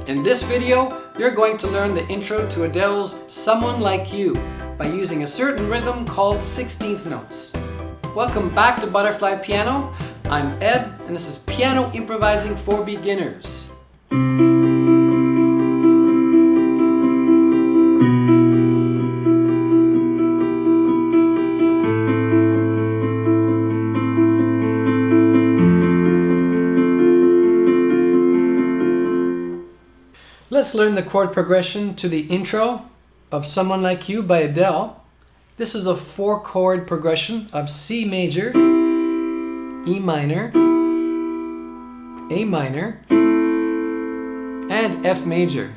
In this video, you're going to learn the intro to Adele's Someone Like You by using a certain rhythm called 16th notes. Welcome back to Butterfly Piano. I'm Ed, and this is Piano Improvising for Beginners. Let's learn the chord progression to the intro of Someone Like You by Adele. This is a 4-chord progression of C major, E minor, A minor, and F major.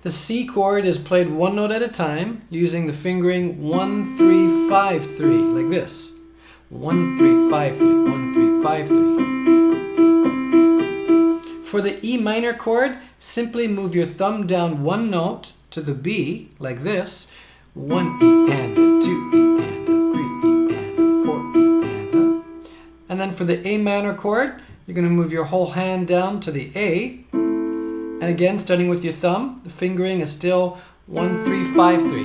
The C chord is played one note at a time using the fingering 1, 3, 5, 3, like this. 1, 3, 5, 3, 1, 3, 5, 3. For the E minor chord, simply move your thumb down one note to the B, like this. 1 E and a, 2 E and a, 3 E and a, 4 E and a. And then for the A minor chord, you're going to move your whole hand down to the A. And again, starting with your thumb, the fingering is still 1, 3, 5, 3.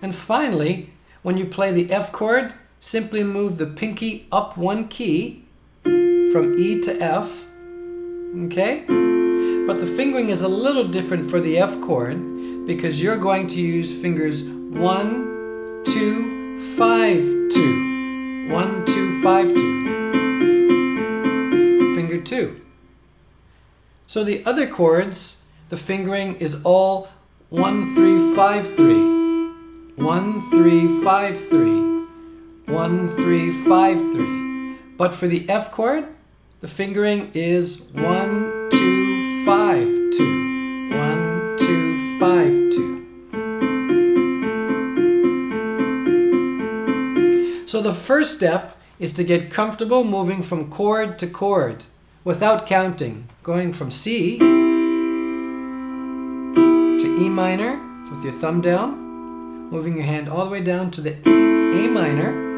And finally, when you play the F chord, simply move the pinky up one key from E to F, okay? But the fingering is a little different for the F chord because you're going to use fingers 1, 2, 5, 2. 1, 2, 5, 2. Finger 2. So the other chords, the fingering is all 1, 3, 5, 3. 1, 3, 5, 3. 1, 3, 5, 3. But for the F chord, the fingering is 1, 2, 5, 2. 1, 2, 5, 2. So the first step is to get comfortable moving from chord to chord without counting, going from C to E minor with your thumb down, moving your hand all the way down to the A minor.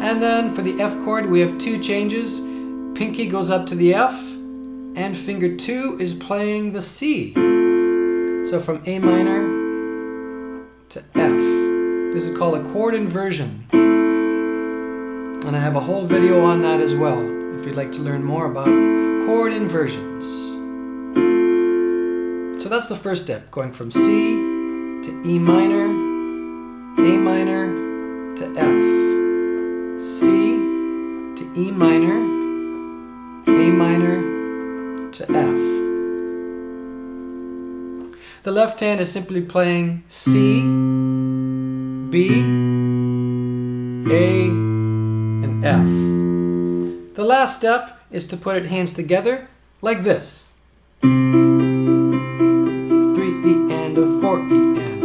And then for the F chord, we have two changes. Pinky goes up to the F, and finger 2 is playing the C. So from A minor to F. This is called a chord inversion. And I have a whole video on that as well, if you'd like to learn more about chord inversions. So that's the first step, going from C to E minor, A minor to F. C to E minor, A minor to F. The left hand is simply playing C, B, A, and F. The last step is to put hands together like this. 3 E and a, 4 E and a.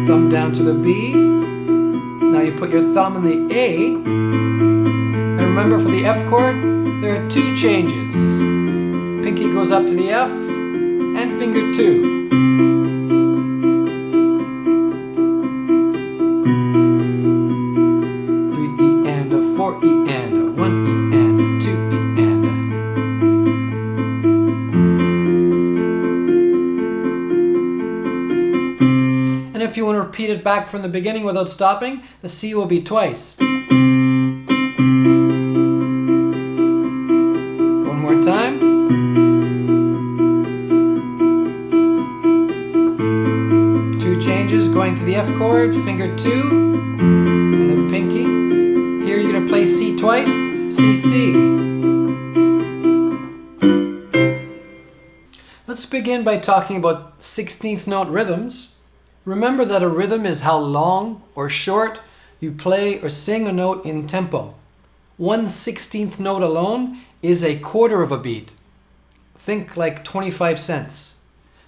Thumb down to the B. Now you put your thumb in the A. And remember, for the F chord, there are two changes. Pinky goes up to the F and finger 2. And a, 4 E and a, 1 E and a, 2 E and a. And if you want to repeat it back from the beginning without stopping, the C will be twice. One more time. Two changes, going to the F chord, finger 2, and then pinky. Here you're going to play C twice, C, C. Let's begin by talking about 16th note rhythms. Remember that a rhythm is how long or short you play or sing a note in tempo. 1/16th note alone is a quarter of a beat. Think like 25 cents.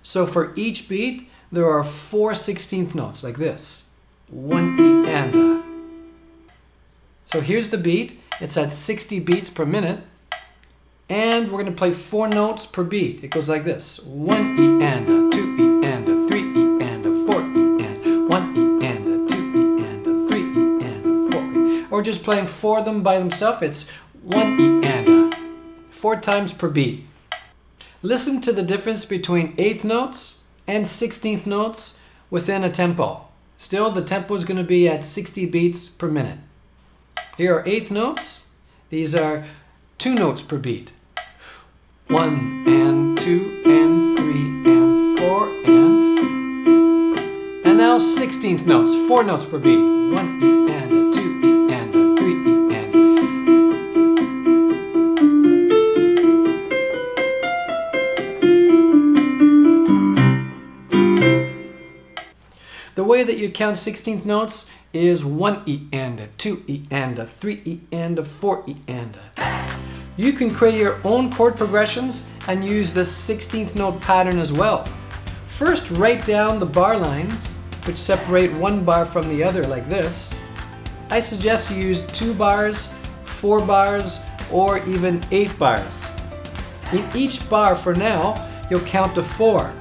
So for each beat, there are 4 16th notes like this. 1 E and a. So here's the beat. It's at 60 beats per minute. And we're going to play 4 notes per beat. It goes like this. 1 E and a, 2 E and a, 3 E and a, 4 E and a, 1 E and a, 2 E and a, 3 E and a, 4 E. Or just playing 4 of them by themselves, it's 1 E and a, 4 times per beat. Listen to the difference between eighth notes and 16th notes within a tempo. Still, the tempo is going to be at 60 beats per minute. Here are eighth notes. These are 2 notes per beat. 1 and 2 and 3 and 4 and now 16th notes, 4 notes per beat. 1 E and a, 2 E and a, 3 E and a. The way that you count 16th notes is 1 E and a, 2 E and a, 3 E and a, 4 E and a. You can create your own chord progressions and use this 16th note pattern as well. First, write down the bar lines, which separate one bar from the other like this. I suggest you use 2 bars, 4 bars, or even 8 bars. In each bar for now, you'll count to 4.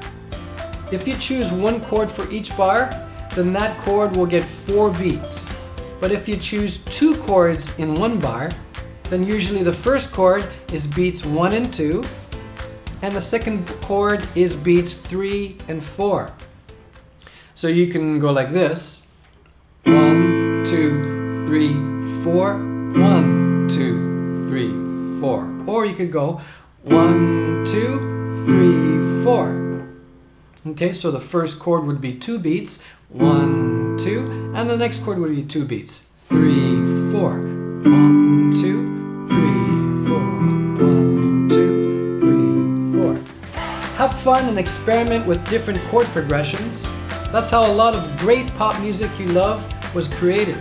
If you choose 1 chord for each bar, then that chord will get 4 beats. But if you choose 2 chords in 1 bar, then usually the first chord is beats 1 and 2, and the second chord is beats 3 and 4. So you can go like this: 1, 2, 3, 4, 1, 2, 3, 4. Or you could go 1, 2, 3, 4. Okay, so the first chord would be 2 beats, 1, 2, and the next chord would be 2 beats, 3, 4, 1, 2, 3, 4, 1, 2, 3, 4. Have fun and experiment with different chord progressions. That's how a lot of great pop music you love was created.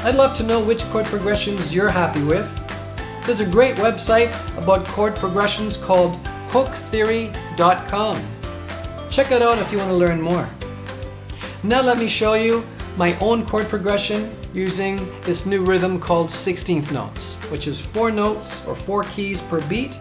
I'd love to know which chord progressions you're happy with. There's a great website about chord progressions called hooktheory.com. Check it out if you want to learn more. Now let me show you my own chord progression using this new rhythm called 16th notes, which is 4 notes or 4 keys per beat.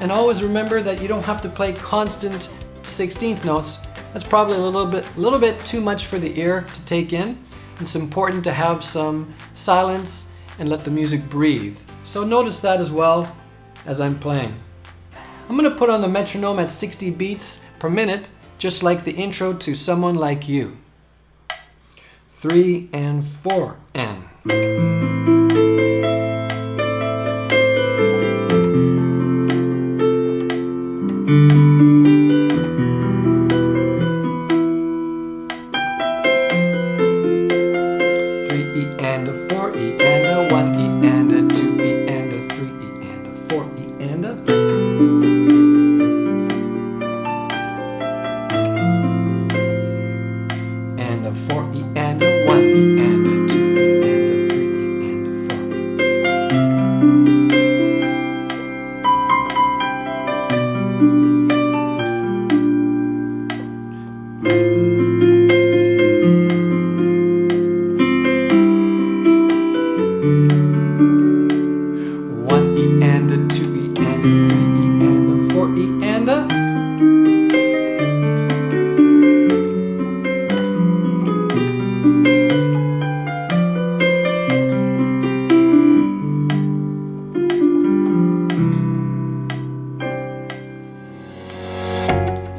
And always remember that you don't have to play constant 16th notes. That's probably a little bit too much for the ear to take in. It's important to have some silence and let the music breathe. So notice that as well as I'm playing. I'm going to put on the metronome at 60 beats per minute, just like the intro to Someone Like You. 3 and 4 and.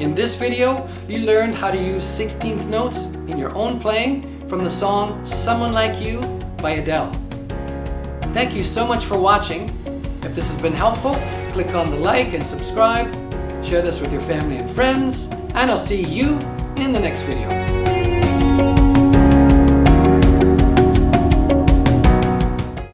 In this video, you learned how to use 16th notes in your own playing from the song Someone Like You by Adele. Thank you so much for watching. If this has been helpful, click on the like and subscribe, share this with your family and friends, and I'll see you in the next video.